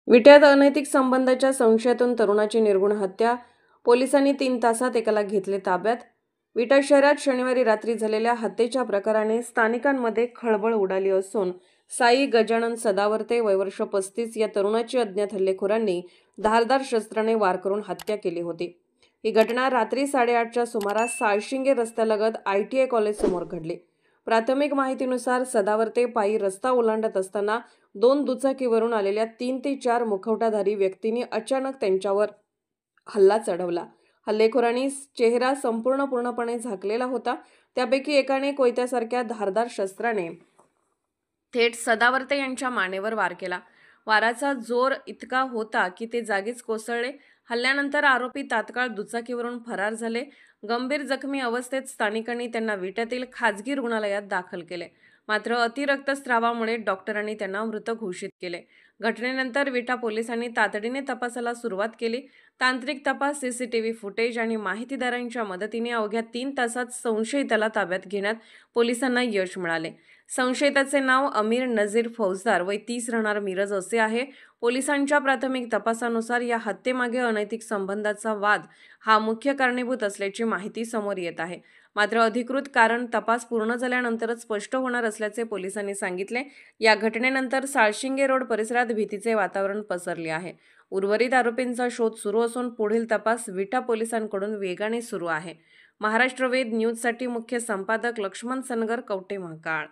विट्यात अनैतिक संबंधाच्या संशयातून तरुणाची निर्घृण हत्या. पोलिसांनी 3 तासात एकाला घेतले ताब्यात. विटा शहरात शनिवारी रात्री झालेल्या हत्येच्या प्रकाराने स्थानिकांमध्ये खळबळ उडाली असून साई गजानन सदावर्ते वय वर्ष 35 या तरुणाची अज्ञात हल्लेखोरांनी धारदार शस्त्राने वार करून हत्या केली होती. ही घटना रात्री 8:30च्या सुमारास साळशिंगे रस्त्यालगत ITI कॉलेज समोर घडली. प्राथमिक माहितीनुसार सदावर्ते पायी रस्ता ओलांडत असताना 2 दुचाकीवरून आलेल्या 3 ते 4 मुखवटाधारी व्यक्तींनी अचानक त्यांच्यावर हल्ला चढवला. हल्लेखोरांनी चेहरा पूर्णपणे झाकलेला होता. त्यापैकी एकाने कोयत्यासारख्या धारदार शस्त्राने थेट सदावर्ते यांच्या मानेवर वार केला. वाराचा जोर इतका होता की ते जागीच कोसळले. हल्ल्यानंतर आरोपी तात्काळ दुचाकीवरून फरार झाले. गंभीर जखमी अवस्थेत स्थानिकांनी त्यांना विट्यातील खाजगी रुग्णालयात दाखल केले. मात्र अतिरक्तस्रावामुळे डॉक्टरांनी त्यांना मृत घोषित केले. घटनेनंतर विटा पोलिसांनी तातडीने तपासाला सुरुवात केली. तांत्रिक तपास, CCTV फुटेज आणि माहितीदारांच्या मदतीने अवघ्या 3 तासात संशयिताला ताब्यात घेण्यात पोलिसांना यश मिळाले. संशयिताचे नाव अमीर नजीर फौजदार वय 30 राहणार मिरज असे आहे. पोलिसांच्या प्राथमिक तपासानुसार या हत्येमागे अनैतिक संबंधाचा वाद हा मुख्य कारणीभूत असल्याची माहिती समोर येत आहे. मात्र अधिकृत कारण तपास पूर्ण झाल्यानंतरच स्पष्ट होणार असल्याचे पोलिसांनी सांगितले. या घटनेनंतर साळशिंगे रोड परिसरात भीतीचे वातावरण पसरले आहे. उर्वरित आरोपींचा शोध सुरू असून पुढील तपास विटा पोलिसांकडून वेगाने सुरू आहे. महाराष्ट्र वेद न्यूजसाठी मुख्य संपादक लक्ष्मण सनगर, कवठे महांकाळ.